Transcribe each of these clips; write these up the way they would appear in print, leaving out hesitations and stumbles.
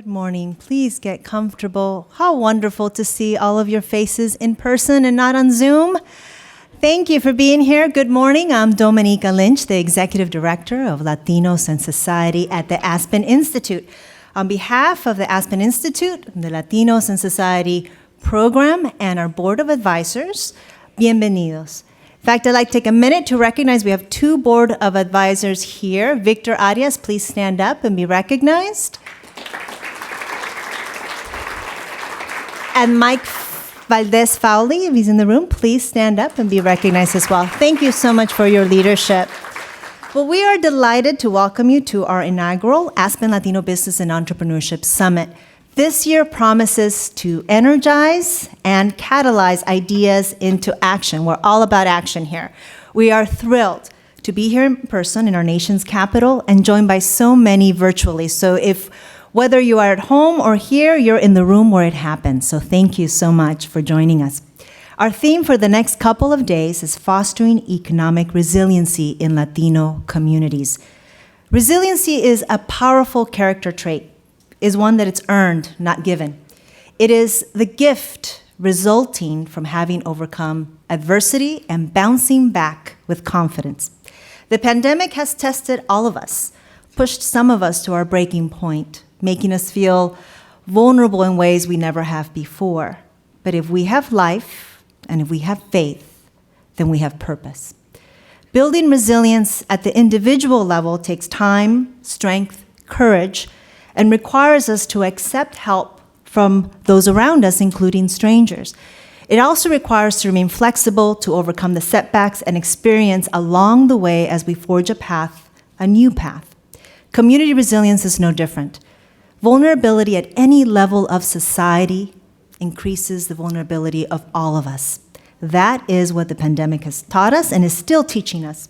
Good morning. Please get comfortable. How wonderful to see all of your faces in person and not on Zoom. Thank you for being here. Good morning. I'm Domenika Lynch, the Executive Director of Latinos and Society at the Aspen Institute. On behalf of the Aspen Institute, the Latinos and Society program, and our Board of Advisors, bienvenidos. In fact, I'd like to take a minute to recognize we have two Board of Advisors here. Victor Arias, please stand up and be recognized. And Mike Valdez Fowley, if he's in the room, please stand up and be recognized as well. Thank you so much for your leadership. Well, we are delighted to welcome you to our inaugural Aspen Latino Business and Entrepreneurship Summit. This year promises to energize and catalyze ideas into action. We're all about action here. We are thrilled to be here in person in our nation's capital and joined by so many virtually. So whether you are at home or here, you're in the room where it happens. So thank you so much for joining us. Our theme for the next couple of days is fostering economic resiliency in Latino communities. Resiliency is a powerful character trait, is one that it's earned, not given. It is the gift resulting from having overcome adversity and bouncing back with confidence. The pandemic has tested all of us, pushed some of us to our breaking point, making us feel vulnerable in ways we never have before. But if we have life and if we have faith, then we have purpose. Building resilience at the individual level takes time, strength, courage, and requires us to accept help from those around us, including strangers. It also requires us to remain flexible, to overcome the setbacks and experience along the way as we forge a new path. Community resilience is no different. Vulnerability at any level of society increases the vulnerability of all of us. That is what the pandemic has taught us and is still teaching us.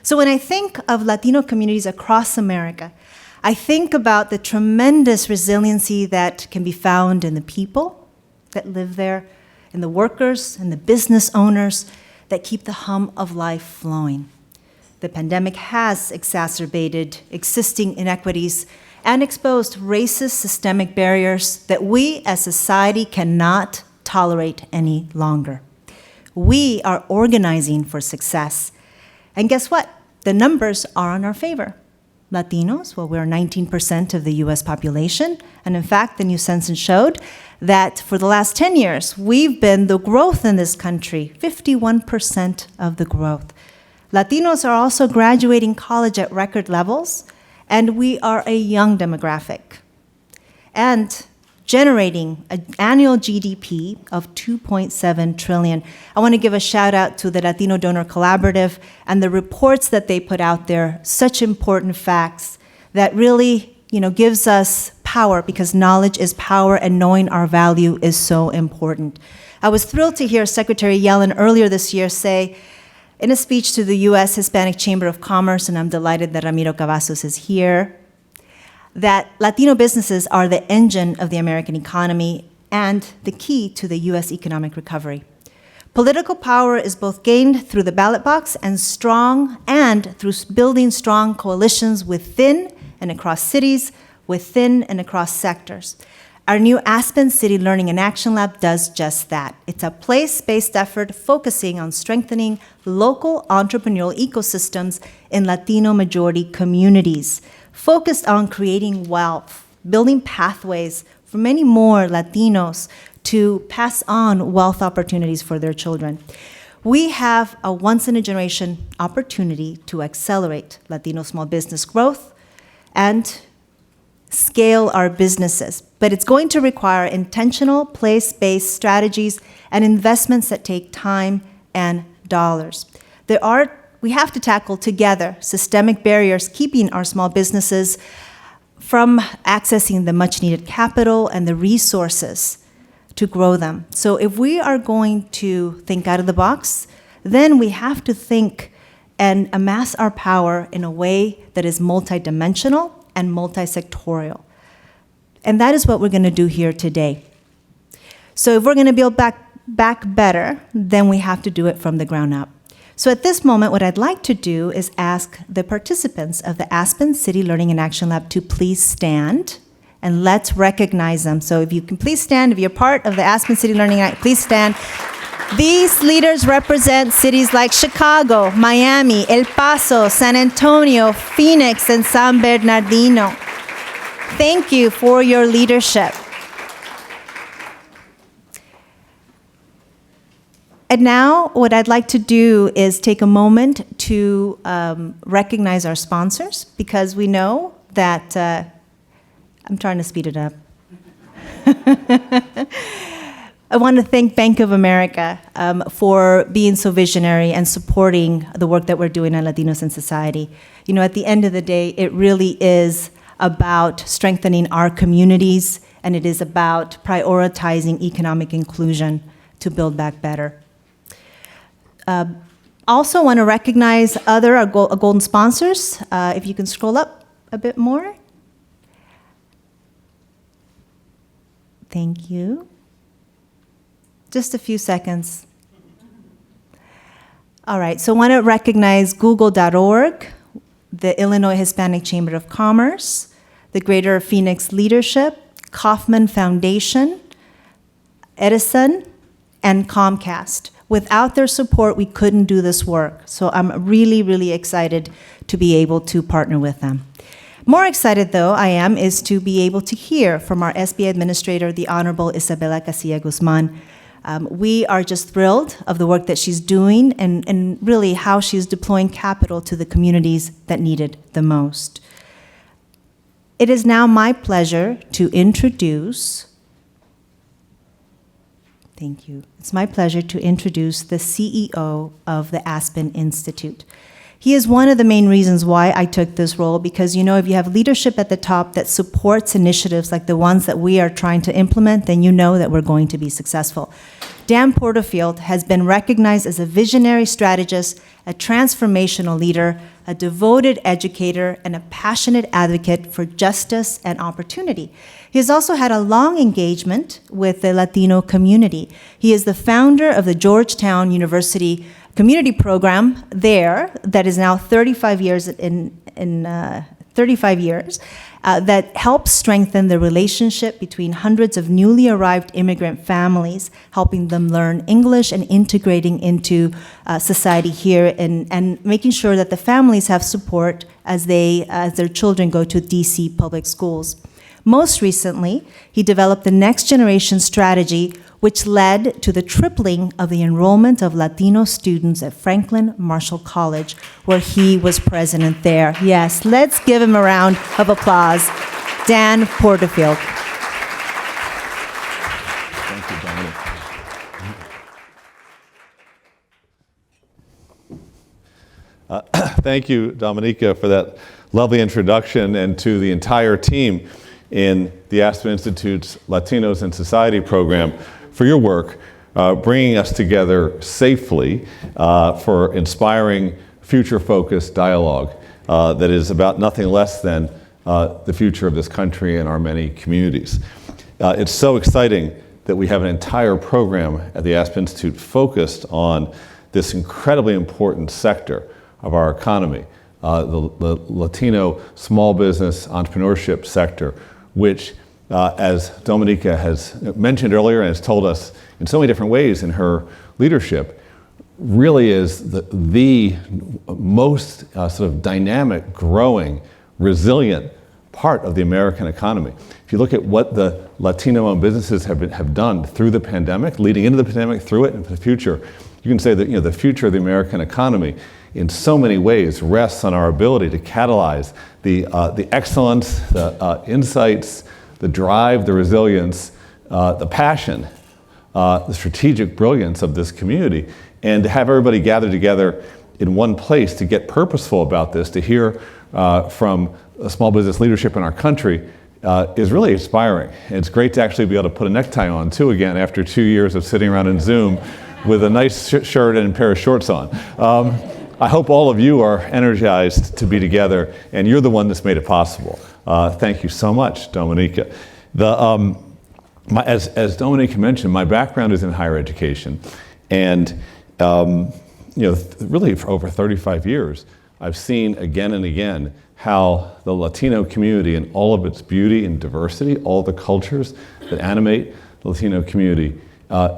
So when I think of Latino communities across America, I think about the tremendous resiliency that can be found in the people that live there, in the workers and the business owners that keep the hum of life flowing. The pandemic has exacerbated existing inequities and exposed racist systemic barriers that we as society cannot tolerate any longer. We are organizing for success. And guess what? The numbers are in our favor. Latinos, well, we're 19% of the US population. And in fact, the new census showed that for the last 10 years, we've been the growth in this country, 51% of the growth. Latinos are also graduating college at record levels, and we are a young demographic, and generating an annual GDP of $2.7 trillion. I want to give a shout out to the Latino Donor Collaborative and the reports that they put out there, such important facts that really, gives us power, because knowledge is power and knowing our value is so important. I was thrilled to hear Secretary Yellen earlier this year say, in a speech to the U.S. Hispanic Chamber of Commerce, and I'm delighted that Ramiro Cavazos is here, that Latino businesses are the engine of the American economy and the key to the U.S. economic recovery. Political power is both gained through the ballot box and through building strong coalitions within and across cities, within and across sectors. Our new Aspen City Learning and Action Lab does just that. It's a place-based effort focusing on strengthening local entrepreneurial ecosystems in Latino majority communities, focused on creating wealth, building pathways for many more Latinos to pass on wealth opportunities for their children. We have a once-in-a-generation opportunity to accelerate Latino small business growth and scale our businesses, but it's going to require intentional, place-based strategies and investments that take time and dollars. We have to tackle together systemic barriers keeping our small businesses from accessing the much-needed capital and the resources to grow them. So if we are going to think out of the box, then we have to think and amass our power in a way that is multidimensional and multi-sectorial. And that is what we're going to do here today. So if we're going to build back better, then we have to do it from the ground up. So at this moment, what I'd like to do is ask the participants of the Aspen City Learning and Action Lab to please stand and let's recognize them. So if you can please stand, if you're part of the Aspen City Learning Night, please stand. These leaders represent cities like Chicago, Miami, El Paso, San Antonio, Phoenix, and San Bernardino. Thank you for your leadership. And now what I'd like to do is take a moment to recognize our sponsors, because we know that, I'm trying to speed it up. I want to thank Bank of America for being so visionary and supporting the work that we're doing on Latinos in society. You know, at the end of the day, it really is about strengthening our communities, and it is about prioritizing economic inclusion to build back better. Also want to recognize other golden sponsors. If you can scroll up a bit more. Thank you. Just a few seconds. All right, so I want to recognize Google.org, the Illinois Hispanic Chamber of Commerce, the Greater Phoenix Leadership, Kauffman Foundation, Edison, and Comcast. Without their support, we couldn't do this work. So I'm really, really excited to be able to partner with them. More excited, though, I am, is to be able to hear from our SBA Administrator, the Honorable Isabella Casillas Guzman. We are just thrilled of the work that she's doing and really how she's deploying capital to the communities that need it the most. It is now my pleasure to introduce, thank you. It's my pleasure to introduce the CEO of the Aspen Institute. He is one of the main reasons why I took this role, because, you know, if you have leadership at the top that supports initiatives like the ones that we are trying to implement, then you know that we're going to be successful. Dan Porterfield has been recognized as a visionary strategist, a transformational leader, a devoted educator, and a passionate advocate for justice and opportunity. He has also had a long engagement with the Latino community. He is the founder of the Georgetown University community program there that is now 35 years that helps strengthen the relationship between hundreds of newly arrived immigrant families, helping them learn English and integrating into society here, and making sure that the families have support as their children go to DC public schools. Most recently, he developed the Next Generation Strategy, which led to the tripling of the enrollment of Latino students at Franklin Marshall College, where he was president there. Yes, let's give him a round of applause. Dan Porterfield. Thank you, Domenika. Thank you, Domenika, for that lovely introduction, and to the entire team in the Aspen Institute's Latinos in Society program for your work, bringing us together safely for inspiring, future-focused dialogue that is about nothing less than the future of this country and our many communities. It's so exciting that we have an entire program at the Aspen Institute focused on this incredibly important sector of our economy, the Latino small business entrepreneurship sector, which, as Domenika has mentioned earlier and has told us in so many different ways in her leadership, really is the most sort of dynamic, growing, resilient part of the American economy. If you look at what the Latino-owned businesses have done through the pandemic, leading into the pandemic, through it, and for the future, you can say that, you know, the future of the American economy in so many ways rests on our ability to catalyze the excellence, the insights, the drive, the resilience, the passion, the strategic brilliance of this community, and to have everybody gather together in one place to get purposeful about this, to hear from small business leadership in our country is really inspiring. And it's great to actually be able to put a necktie on too again after 2 years of sitting around in Zoom with a nice shirt and a pair of shorts on. I hope all of you are energized to be together, and you're the one that's made it possible. Thank you so much, Domenika. As Domenika mentioned, my background is in higher education, and really for over 35 years, I've seen again and again how the Latino community and all of its beauty and diversity, all the cultures that animate the Latino community,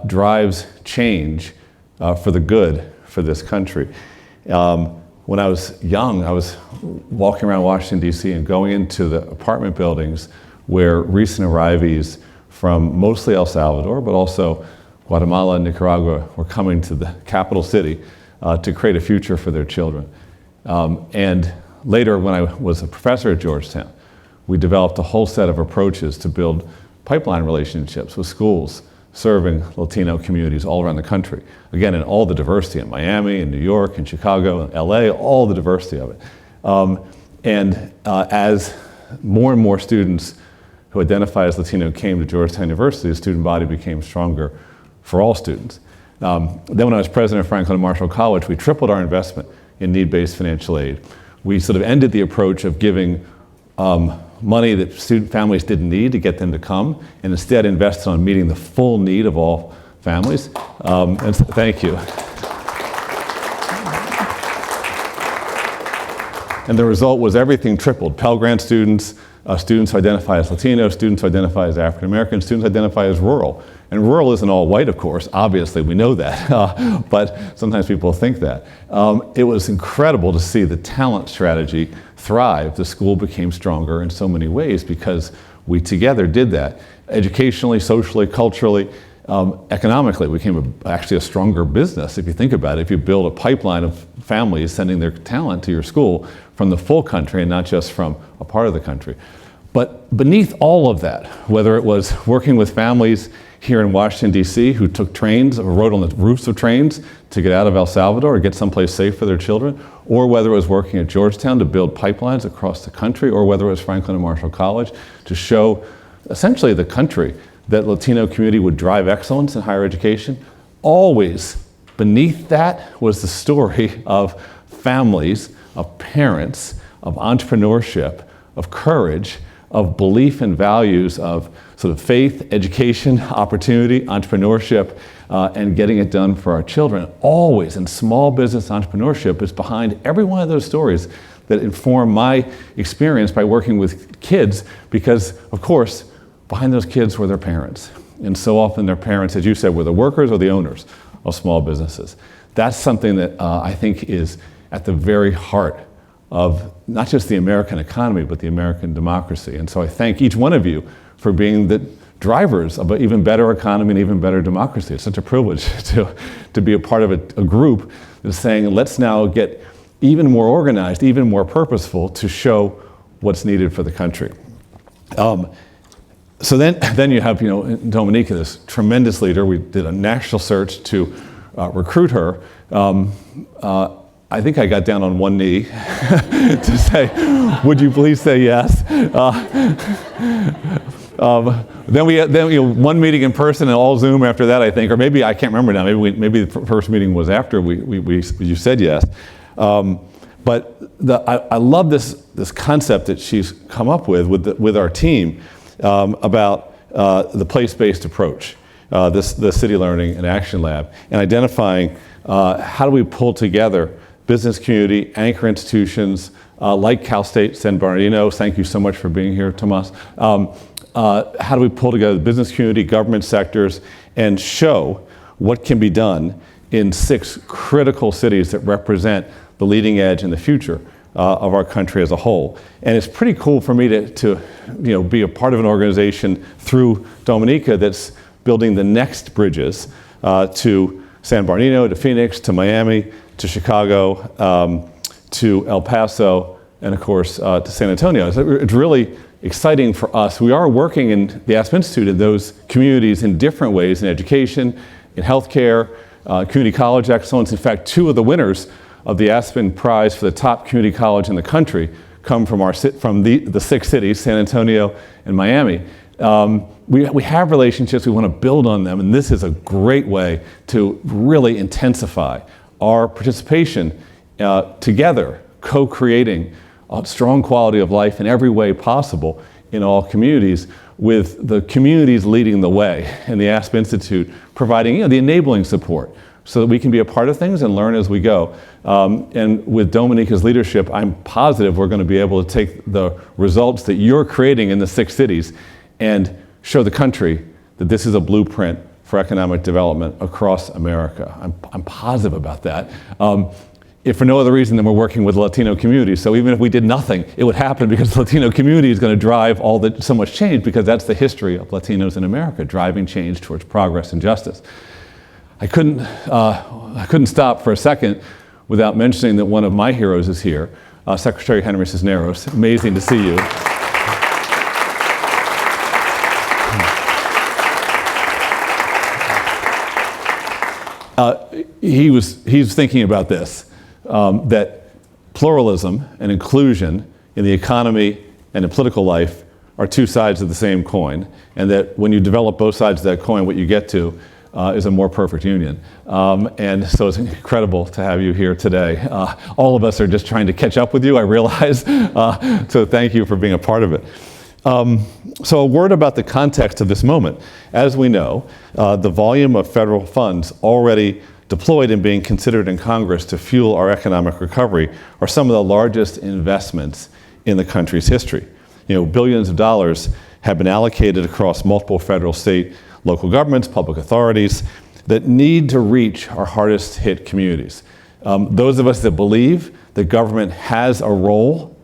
drives change for the good for this country. When I was young, I was walking around Washington, D.C. and going into the apartment buildings where recent arrivees from mostly El Salvador, but also Guatemala and Nicaragua were coming to the capital city to create a future for their children. And later, when I was a professor at Georgetown, we developed a whole set of approaches to build pipeline relationships with schools serving Latino communities all around the country. Again, in all the diversity in Miami, in New York, in Chicago, in LA, all the diversity of it. As more and more students who identify as Latino came to Georgetown University, the student body became stronger for all students. Then when I was president of Franklin and Marshall College, we tripled our investment in need-based financial aid. We sort of ended the approach of giving money that student families didn't need to get them to come, and instead invested on meeting the full need of all families. And so, thank you. And the result was everything tripled. Pell Grant students, students who identify as Latino, students who identify as African American, students who identify as rural. And rural isn't all white, of course, obviously, we know that, but sometimes people think that. It was incredible to see the talent strategy thrive. The school became stronger in so many ways because we together did that. Educationally, socially, culturally, economically, we became actually a stronger business, if you think about it. If you build a pipeline of families sending their talent to your school from the full country and not just from a part of the country. But beneath all of that, whether it was working with families here in Washington, D.C., who took trains or rode on the roofs of trains to get out of El Salvador or get someplace safe for their children, or whether it was working at Georgetown to build pipelines across the country, or whether it was Franklin and Marshall College to show essentially the country that Latino community would drive excellence in higher education, always beneath that was the story of families, of parents, of entrepreneurship, of courage, of belief and values of sort of faith, education, opportunity, entrepreneurship, and getting it done for our children. Always, and small business entrepreneurship is behind every one of those stories that inform my experience by working with kids, because, of course, behind those kids were their parents. And so often their parents, as you said, were the workers or the owners of small businesses. That's something that I think is at the very heart of not just the American economy, but the American democracy. And so I thank each one of you for being the drivers of an even better economy and even better democracy. It's such a privilege to be a part of a group that's saying, let's now get even more organized, even more purposeful to show what's needed for the country. So then you have, Domenika, this tremendous leader. We did a national search to recruit her. I think I got down on one knee to say, would you please say yes? Then we had one meeting in person and all Zoom after that, I think, or maybe, I can't remember now, maybe the first meeting was after you said yes. But I love this concept that she's come up with our team about the place-based approach, the City Learning and Action Lab, and identifying how do we pull together business community, anchor institutions like Cal State San Bernardino. Thank you so much for being here, Tomas. How do we pull together the business community, government sectors, and show what can be done in 6 critical cities that represent the leading edge in the future of our country as a whole. And it's pretty cool for me to be a part of an organization through Domenika that's building the next bridges to San Bernardino, to Phoenix, to Miami, to Chicago, to El Paso, and of course to San Antonio. So it's really exciting for us. We are working in the Aspen Institute in those communities in different ways, in education, in healthcare, community college excellence. In fact, 2 of the winners of the Aspen Prize for the top community college in the country come from the 6 cities, San Antonio and Miami. We have relationships, we want to build on them, and this is a great way to really intensify our participation together, co-creating a strong quality of life in every way possible in all communities, with the communities leading the way, and the Aspen Institute providing the enabling support so that we can be a part of things and learn as we go. And with Domenika's leadership, I'm positive we're going to be able to take the results that you're creating in the 6 cities and show the country that this is a blueprint for economic development across America. I'm positive about that. If for no other reason than we're working with the Latino community. So even if we did nothing, it would happen because the Latino community is going to drive so much change, because that's the history of Latinos in America, driving change towards progress and justice. I couldn't stop for a second without mentioning that one of my heroes is here, Secretary Henry Cisneros. Amazing to see you. He's thinking about this, that pluralism and inclusion in the economy and in political life are 2 sides of the same coin, and that when you develop both sides of that coin, what you get to is a more perfect union. And so it's incredible to have you here today. All of us are just trying to catch up with you, I realize, so thank you for being a part of it. So a word about the context of this moment. As we know, the volume of federal funds already deployed and being considered in Congress to fuel our economic recovery are some of the largest investments in the country's history. Billions of dollars have been allocated across multiple federal, state, local governments, public authorities that need to reach our hardest hit communities. Those of us that believe that government has a role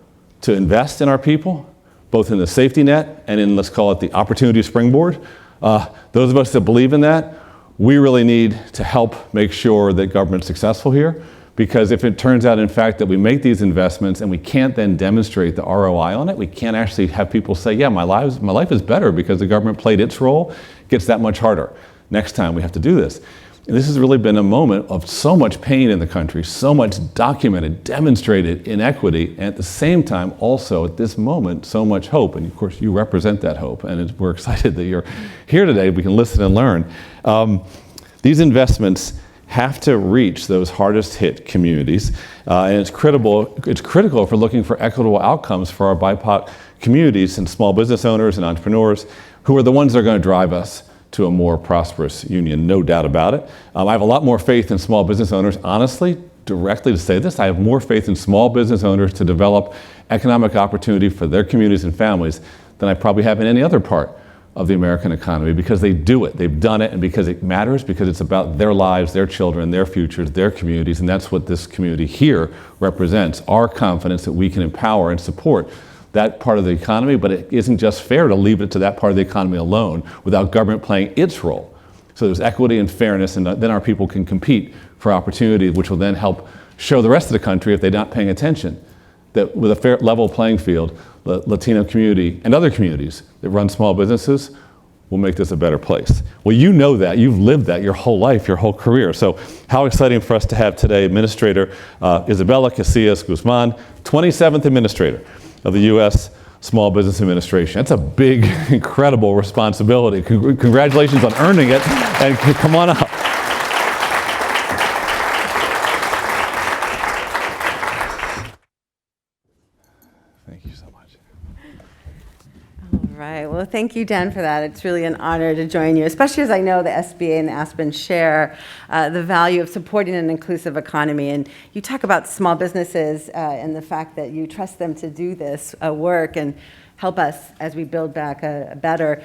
to invest in our people, both in the safety net and in, let's call it, the opportunity springboard. Those of us that believe in that, we really need to help make sure that government's successful here, because if it turns out, in fact, that we make these investments and we can't then demonstrate the ROI on it, we can't actually have people say, yeah, my life is better because the government played its role, it gets that much harder. Next time we have to do this. And this has really been a moment of so much pain in the country, so much documented, demonstrated inequity, and at the same time, also at this moment, so much hope. And of course, you represent that hope, and we're excited that you're here today. We can listen and learn. These investments have to reach those hardest hit communities, and it's critical if we're looking for equitable outcomes for our BIPOC communities and small business owners and entrepreneurs, who are the ones that are going to drive us to a more prosperous union, no doubt about it. I have a lot more faith in small business owners, honestly, directly to say this, I have more faith in small business owners to develop economic opportunity for their communities and families than I probably have in any other part of the American economy, because they do it, they've done it, and because it matters, because it's about their lives, their children, their futures, their communities, and that's what this community here represents, our confidence that we can empower and support that part of the economy, but it isn't just fair to leave it to that part of the economy alone without government playing its role. So there's equity and fairness, and then our people can compete for opportunity, which will then help show the rest of the country, if they're not paying attention, that with a fair level playing field, the Latino community and other communities that run small businesses will make this a better place. Well, you know that, you've lived that your whole life, your whole career. So how exciting for us to have today Administrator Isabella Casillas Guzman, 27th Administrator of the U.S. Small Business Administration. That's a big, incredible responsibility. Congratulations on earning it, and come on up. Thank you so much. All right, well, thank you, Dan, for that. It's really an honor to join you, especially as I know the SBA and the Aspen share the value of supporting an inclusive economy. And you talk about small businesses and the fact that you trust them to do this work and help us as we build back a better.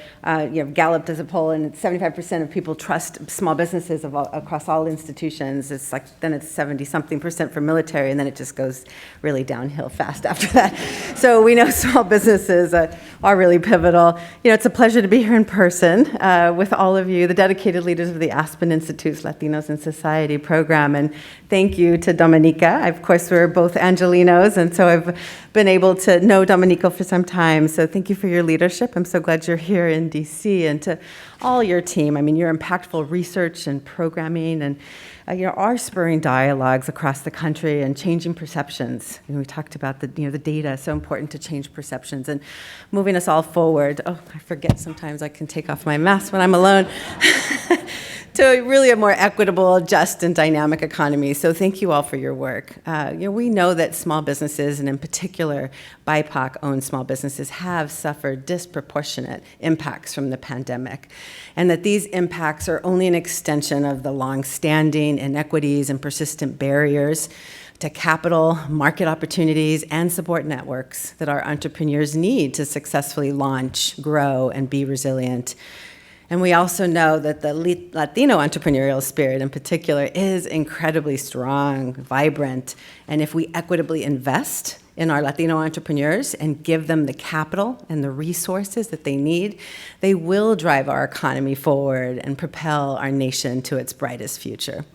Gallup does a poll, and 75% of people trust small businesses across all institutions. It's like, then it's 70-something% for military, and then it just goes really downhill fast after that. So we know small businesses are really pivotal. It's a pleasure to be here in person with all of you, the dedicated leaders of the Aspen Institute's Latinos in Society program. And thank you to Domenika. Of course, we're both Angelinos, and so I've been able to know Domenika for some time. So thank you for your leadership. I'm so glad you're here in DC, and to all your team. I mean, your impactful research and programming and are spurring dialogues across the country and changing perceptions. We talked about the data, so important to change perceptions and moving us all forward. Oh, I forget sometimes I can take off my mask when I'm alone. To really a more equitable, just, and dynamic economy. So thank you all for your work. We know that small businesses, and in particular BIPOC-owned small businesses, have suffered disproportionate impacts from the pandemic, and that these impacts are only an extension of the long-standing inequities and persistent barriers to capital, market opportunities, and support networks that our entrepreneurs need to successfully launch, grow, and be resilient. And we also know that the Latino entrepreneurial spirit in particular is incredibly strong, vibrant, and if we equitably invest in our Latino entrepreneurs and give them the capital and the resources that they need, they will drive our economy forward and propel our nation to its brightest future.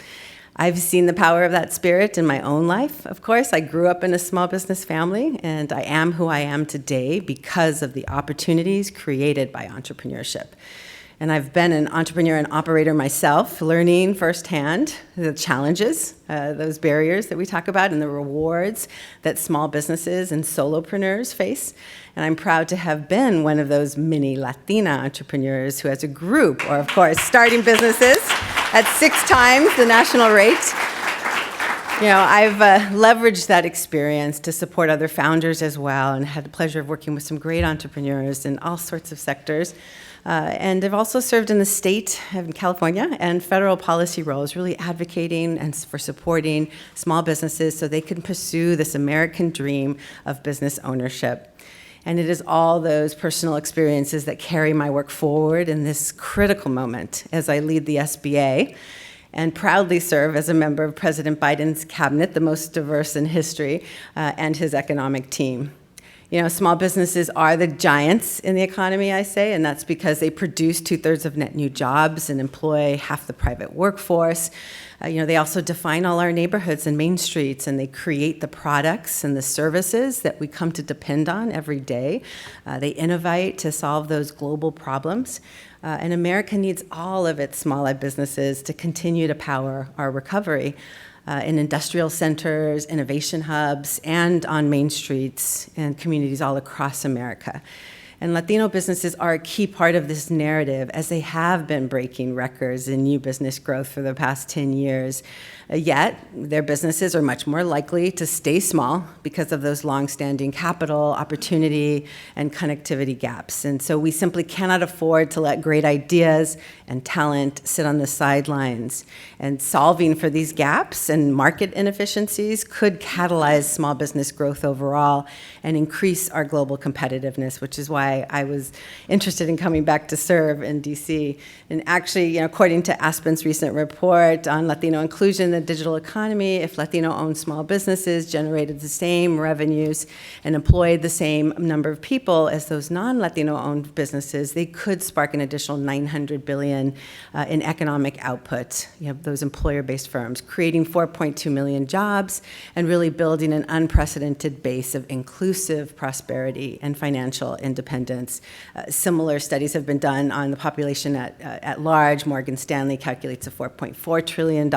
I've seen the power of that spirit in my own life, of course. I grew up in a small business family, and I am who I am today because of the opportunities created by entrepreneurship. And I've been an entrepreneur and operator myself, learning firsthand the challenges, those barriers that we talk about, and the rewards that small businesses and solopreneurs face. And I'm proud to have been one of those mini Latina entrepreneurs who, as a group, or of course, starting businesses at 6 times the national rate. You know, I've leveraged that experience to support other founders as well, and had the pleasure of working with some great entrepreneurs in all sorts of sectors. And I've also served in the state of California and federal policy roles, really advocating and for supporting small businesses so they can pursue this American dream of business ownership. And it is all those personal experiences that carry my work forward in this critical moment as I lead the SBA and proudly serve as a member of President Biden's cabinet, the most diverse in history, and his economic team. You know, small businesses are the giants in the economy, I say, and that's because they produce 2/3 of net new jobs and employ half the private workforce. You know, they also define all our neighborhoods and main streets, and they create the products and the services that we come to depend on every day. They innovate to solve those global problems. And America needs all of its small businesses to continue to power our recovery. In industrial centers, innovation hubs, and on main streets and communities all across America. And Latino businesses are a key part of this narrative, as they have been breaking records in new business growth for the past 10 years. Yet, their businesses are much more likely to stay small because of those long-standing capital, opportunity, and connectivity gaps. And so we simply cannot afford to let great ideas and talent sit on the sidelines. And solving for these gaps and market inefficiencies could catalyze small business growth overall and increase our global competitiveness, which is why I was interested in coming back to serve in DC. And actually, you know, according to Aspen's recent report on Latino inclusion, the digital economy, if Latino-owned small businesses generated the same revenues and employed the same number of people as those non-Latino-owned businesses, they could spark an additional $900 billion in economic output, you know, those employer-based firms, creating 4.2 million jobs and really building an unprecedented base of inclusive prosperity and financial independence. Similar studies have been done on the population at large. Morgan Stanley calculates a $4.4 trillion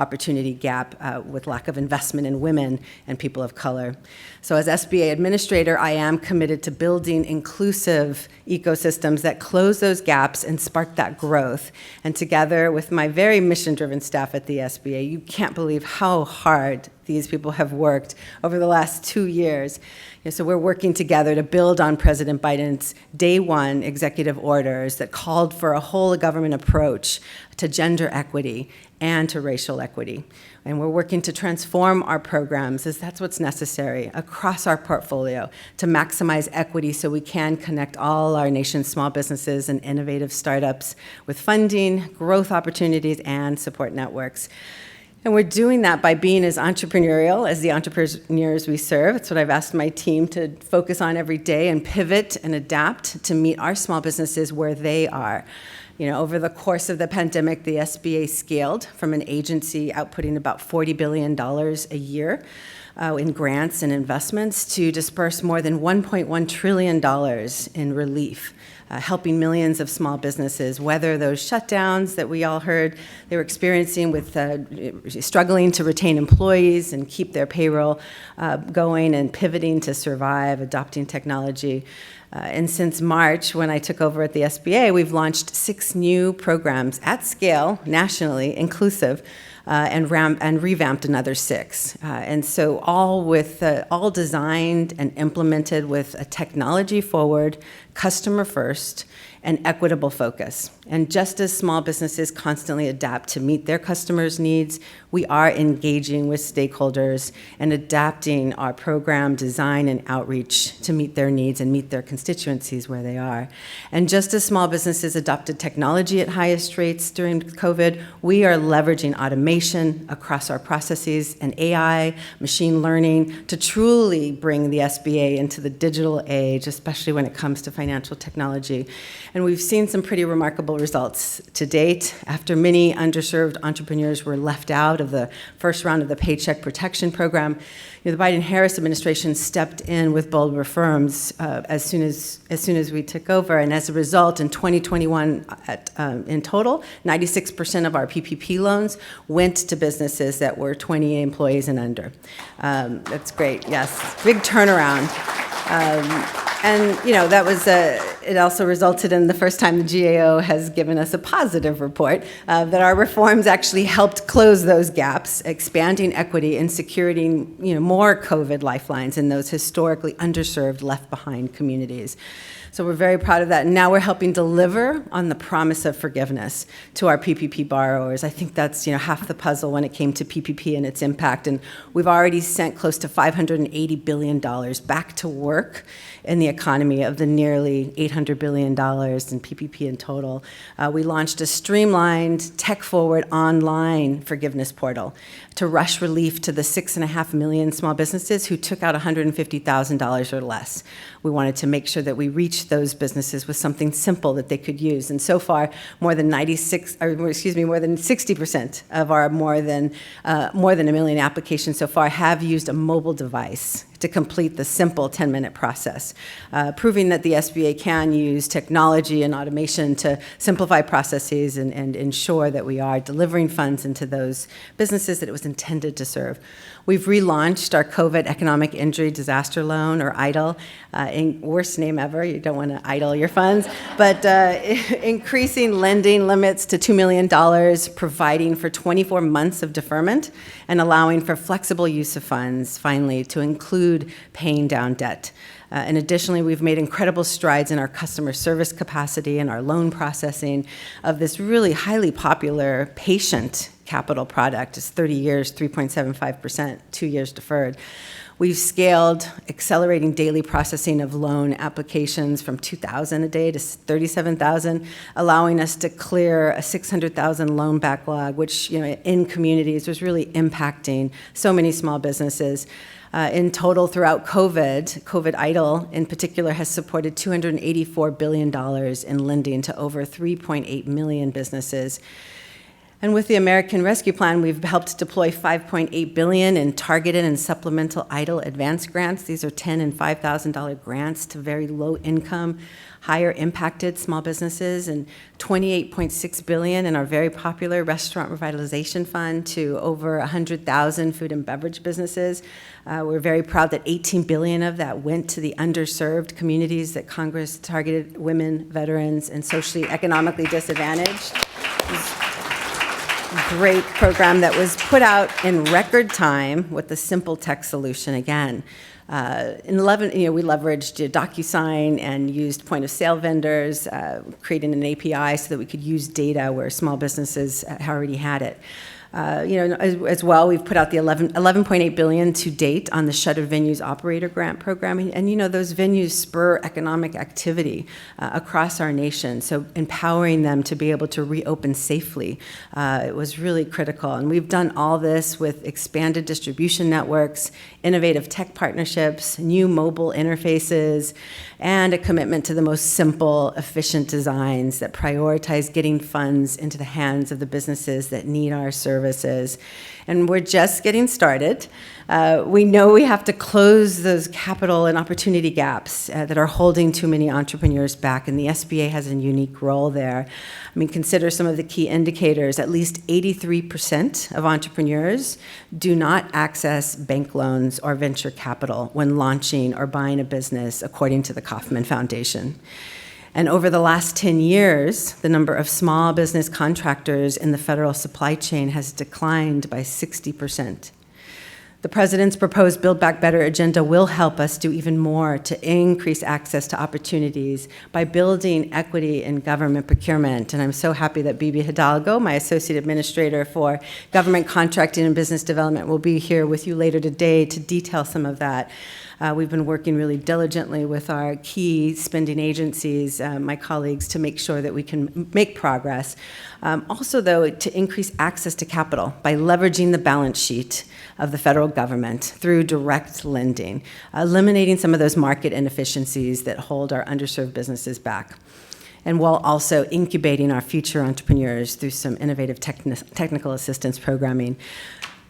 opportunity gap with lack of investment in women and people of color. So as SBA administrator, I am committed to building inclusive ecosystems that close those gaps and spark that growth. And together with my very mission-driven staff at the SBA, you can't believe how hard these people have worked over the last 2 years. You know, so we're working together to build on President Biden's day one executive orders that called for a whole government approach to gender equity and to racial equity. And we're working to transform our programs, as that's what's necessary, across our portfolio to maximize equity so we can connect all our nation's small businesses and innovative startups with funding, growth opportunities, and support networks. And we're doing that by being as entrepreneurial as the entrepreneurs we serve. That's what I've asked my team to focus on every day and pivot and adapt to meet our small businesses where they are. You know, over the course of the pandemic, the SBA scaled from an agency outputting about $40 billion a year in grants and investments to disperse more than $1.1 trillion in relief, helping millions of small businesses weather those shutdowns that we all heard they were experiencing with struggling to retain employees and keep their payroll going and pivoting to survive, adopting technology. And since March, when I took over at the SBA, we've launched 6 new programs at scale, nationally, inclusive, and revamped another 6. And so all designed and implemented with a technology-forward, customer-first, and equitable focus. And just as small businesses constantly adapt to meet their customers' needs, we are engaging with stakeholders and adapting our program design and outreach to meet their needs and meet their constituencies where they are. And just as small businesses adopted technology at highest rates during COVID, we are leveraging automation across our processes and AI, machine learning, to truly bring the SBA into the digital age, especially when it comes to financial technology. And we've seen some pretty remarkable results to date. After many underserved entrepreneurs were left out of the first round of the Paycheck Protection Program, the Biden-Harris administration stepped in with bold reforms as soon as we took over. And as a result, in 2021, in total, 96% of our PPP loans went to businesses that were 20 employees and under. That's great, yes, big turnaround. And that was it also resulted in the first time the GAO has given us a positive report that our reforms actually helped close those gaps, expanding equity and securing more COVID lifelines in those historically underserved, left behind communities. So we're very proud of that. And now we're helping deliver on the promise of forgiveness to our PPP borrowers. I think that's half the puzzle when it came to PPP and its impact. And we've already sent close to $580 billion back to work in the economy of the nearly $800 billion in PPP in total. We launched a streamlined, tech-forward online forgiveness portal to rush relief to the 6.5 million small businesses who took out $150,000 or less. We wanted to make sure that we reached those businesses with something simple that they could use. And so far, more than 60% of our more than a million applications so far have used a mobile device to complete the simple 10-minute process, proving that the SBA can use technology and automation to simplify processes and ensure that we are delivering funds into those businesses that it was intended to serve. We've relaunched our COVID Economic Injury Disaster Loan, or EIDL, worst name ever, you don't want to idle your funds, but increasing lending limits to $2 million, providing for 24 months of deferment, and allowing for flexible use of funds, finally, to include paying down debt. And additionally, we've made incredible strides in our customer service capacity and our loan processing of this really highly popular patient capital product. It's 30 years, 3.75%, 2 years deferred. We've scaled accelerating daily processing of loan applications from 2,000 a day to 37,000, allowing us to clear a 600,000 loan backlog, which in communities was really impacting so many small businesses. In total, throughout COVID EIDL in particular has supported $284 billion in lending to over 3.8 million businesses. And with the American Rescue Plan, we've helped deploy $5.8 billion in targeted and supplemental EIDL advance grants. These are $10,000 and $5,000 grants to very low income, higher impacted small businesses, and $28.6 billion in our very popular Restaurant Revitalization Fund to over 100,000 food and beverage businesses. We're very proud that $18 billion of that went to the underserved communities that Congress targeted: women, veterans, and socially economically disadvantaged. Great program that was put out in record time with a simple tech solution again. In 11, we leveraged DocuSign and used point-of-sale vendors, creating an API so that we could use data where small businesses already had it. As well, we've put out the $11.8 billion to date on the Shuttered Venues Operator Grant Program. And those venues spur economic activity across our nation. So empowering them to be able to reopen safely, it was really critical. And we've done all this with expanded distribution networks, innovative tech partnerships, new mobile interfaces, and a commitment to the most simple, efficient designs that prioritize getting funds into the hands of the businesses that need our services. And we're just getting started. We know we have to close those capital and opportunity gaps that are holding too many entrepreneurs back, and the SBA has a unique role there. Consider some of the key indicators. At least 83% of entrepreneurs do not access bank loans or venture capital when launching or buying a business, according to the Kauffman Foundation. And over the last 10 years, the number of small business contractors in the federal supply chain has declined by 60%. The President's proposed Build Back Better agenda will help us do even more to increase access to opportunities by building equity in government procurement. And I'm so happy that Bibi Hidalgo, my Associate Administrator for Government Contracting and Business Development, will be here with you later today to detail some of that. We've been working really diligently with our key spending agencies, my colleagues, to make sure that we can make progress. Also, though, to increase access to capital by leveraging the balance sheet of the federal government through direct lending, eliminating some of those market inefficiencies that hold our underserved businesses back, and while also incubating our future entrepreneurs through some innovative technical assistance programming.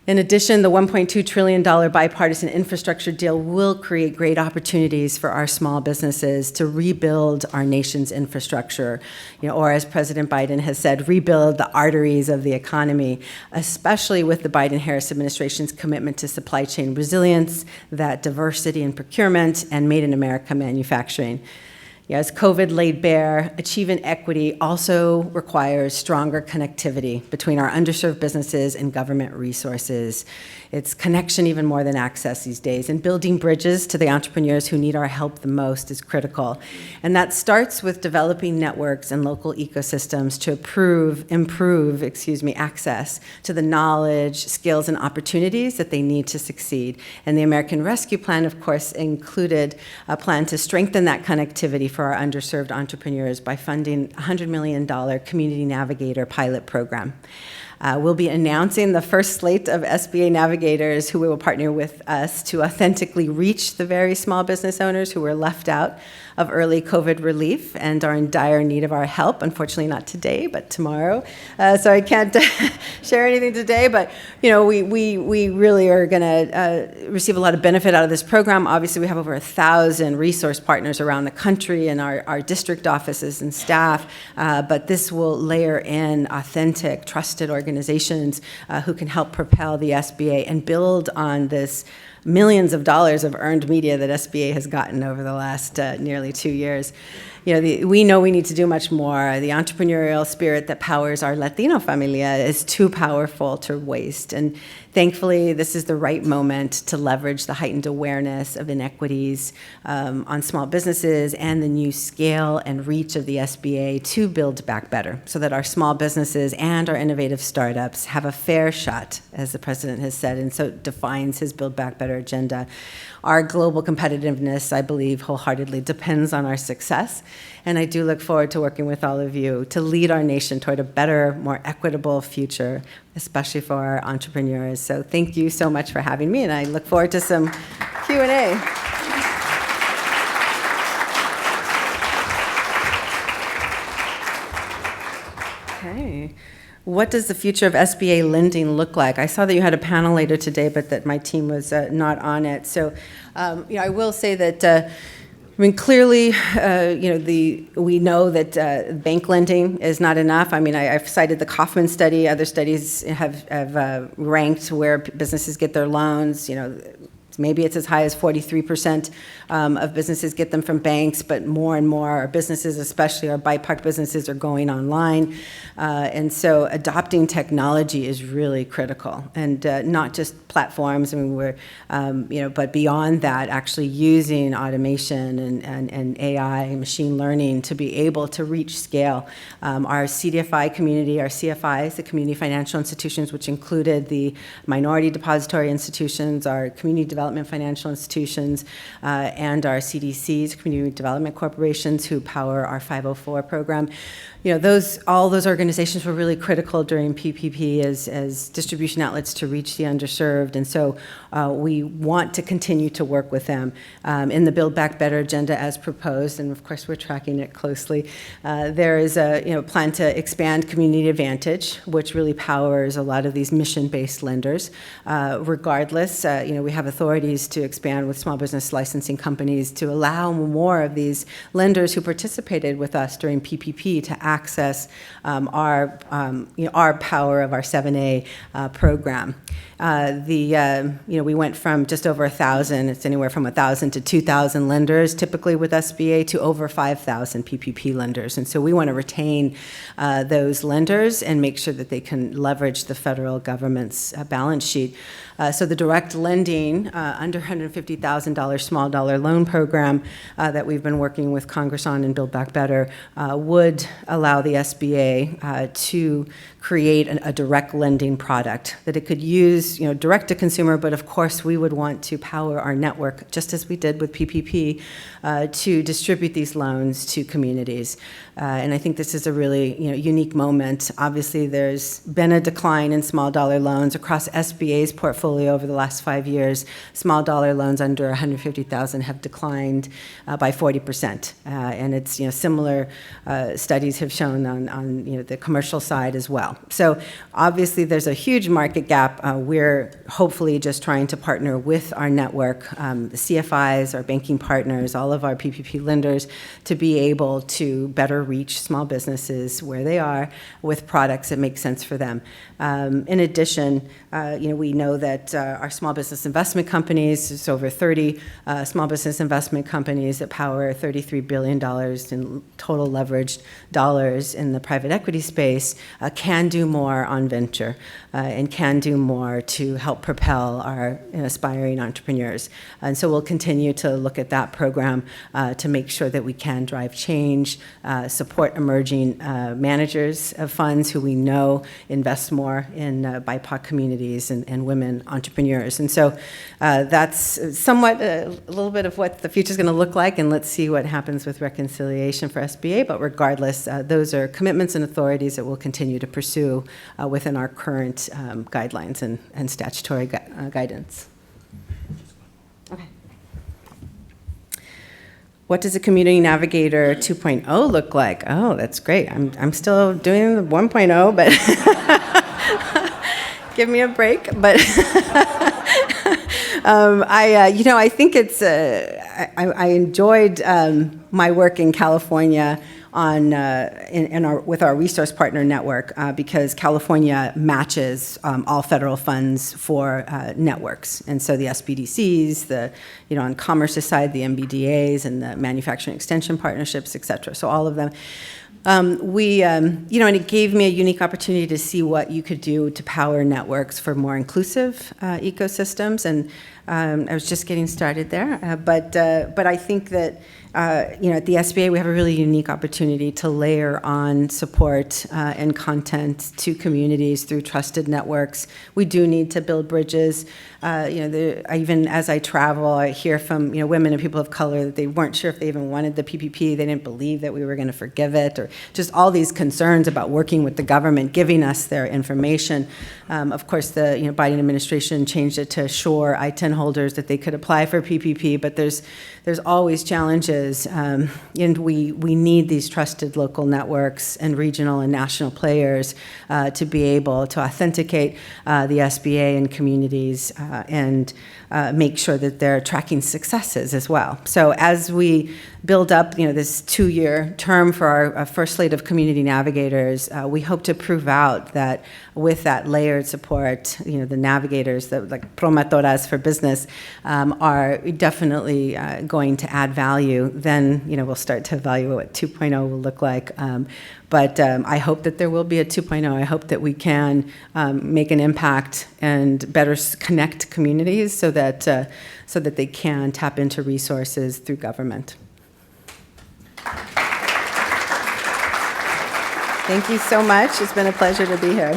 In addition, the $1.2 trillion bipartisan infrastructure deal will create great opportunities for our small businesses to rebuild our nation's infrastructure, or as President Biden has said, rebuild the arteries of the economy, especially with the Biden-Harris administration's commitment to supply chain resilience, that diversity in procurement, and Made in America manufacturing. As COVID laid bare, achieving equity also requires stronger connectivity between our underserved businesses and government resources. It's connection even more than access these days, and building bridges to the entrepreneurs who need our help the most is critical. And that starts with developing networks and local ecosystems to improve access to the knowledge, skills, and opportunities that they need to succeed. And the American Rescue Plan, of course, included a plan to strengthen that connectivity for our underserved entrepreneurs by funding a $100 million Community Navigator pilot program. We'll be announcing the first slate of SBA Navigators who will partner with us to authentically reach the very small business owners who were left out of early COVID relief and are in dire need of our help. Unfortunately, not today, but tomorrow. So I can't share anything today, but we really are going to receive a lot of benefit out of this program. Obviously, we have over 1,000 resource partners around the country and our district offices and staff, but this will layer in authentic, trusted organizations who can help propel the SBA and build on this millions of dollars of earned media that SBA has gotten over the last nearly 2 years. We know we need to do much more. The entrepreneurial spirit that powers our Latino familia is too powerful to waste. And thankfully, this is the right moment to leverage the heightened awareness of inequities on small businesses and the new scale and reach of the SBA to build back better so that our small businesses and our innovative startups have a fair shot, as the president has said, and so defines his Build Back Better agenda. Our global competitiveness, I believe, wholeheartedly depends on our success, and I do look forward to working with all of you to lead our nation toward a better, more equitable future, especially for our entrepreneurs. So thank you so much for having me, and I look forward to some Q&A. Okay. What does the future of SBA lending look like? I saw that you had a panel later today, but that my team was not on it. So, I will say that, clearly, we know that bank lending is not enough. I've cited the Kaufman study. Other studies have ranked where businesses get their loans. Maybe it's as high as 43% of businesses get them from banks, but more and more our businesses, especially our BIPOC businesses, are going online. And so adopting technology is really critical, and not just platforms. But beyond that, actually using automation and AI and machine learning to be able to reach scale. Our CDFI community, our CFIs, the community financial institutions, which included the minority depository institutions, our community development financial institutions, and our CDCs, community development corporations, who power our 504 program. All those organizations were really critical during PPP as distribution outlets to reach the underserved, and so we want to continue to work with them in the Build Back Better agenda as proposed, and of course we're tracking it closely. There is a plan to expand Community Advantage, which really powers a lot of these mission-based lenders. Regardless, we have authorities to expand with small business licensing companies to allow more of these lenders who participated with us during PPP to access our power of our 7A program. We went from just over 1,000, it's anywhere from 1,000 to 2,000 lenders typically with SBA to over 5,000 PPP lenders. And so we want to retain those lenders and make sure that they can leverage the federal government's balance sheet. So the direct lending, under $150,000 small dollar loan program that we've been working with Congress on and Build Back Better would allow the SBA to create a direct lending product that it could use, direct to consumer, but of course we would want to power our network, just as we did with PPP, to distribute these loans to communities. And I think this is a really unique moment. Obviously, there's been a decline in small dollar loans across SBA's portfolio over the last 5 years. Small dollar loans under $150,000 have declined by 40%, and it's similar studies have shown on the commercial side as well. So obviously, there's a huge market gap. We're hopefully just trying to partner with our network, the CFIs, our banking partners, all of our PPP lenders, to be able to better reach small businesses where they are with products that make sense for them. In addition, we know that our small business investment companies, there's over 30 small business investment companies that power $33 billion in total leveraged dollars in the private equity space, can do more on venture and can do more to help propel our aspiring entrepreneurs. And so we'll continue to look at that program to make sure that we can drive change, support emerging managers of funds who we know invest more in BIPOC communities and women entrepreneurs. And so that's somewhat a little bit of what the future is going to look like, and let's see what happens with reconciliation for SBA. But regardless, those are commitments and authorities that we'll continue to pursue within our current guidelines and statutory guidance. Okay. What does a Community Navigator 2.0 look like? Oh, that's great. I'm still doing the 1.0, but give me a break. But I think it's. I enjoyed my work in California with our resource partner network because California matches all federal funds for networks, and so the SBDCs, on Commerce's side, the MBDAs and the manufacturing extension partnerships, et cetera. So all of them. And it gave me a unique opportunity to see what you could do to power networks for more inclusive ecosystems, and I was just getting started there. But I think that at the SBA we have a really unique opportunity to layer on support and content to communities through trusted networks. We do need to build bridges. Even as I travel, I hear from women and people of color that they weren't sure if they even wanted the PPP. They didn't believe that we were going to forgive it, or just all these concerns about working with the government, giving us their information. Of course, the Biden administration changed it to assure I-10 holders that they could apply for PPP, but there's always challenges, and we need these trusted local networks and regional and national players to be able to authenticate the SBA and communities and make sure that they're tracking successes as well. So as we build up, this 2-year term for our first slate of community navigators, we hope to prove out that with that layered support, the navigators, like promotoras for business, are definitely going to add value. Then, we'll start to evaluate what 2.0 will look like. But I hope that there will be a 2.0. I hope that we can make an impact and better connect communities so that they can tap into resources through government. Thank you so much. It's been a pleasure to be here.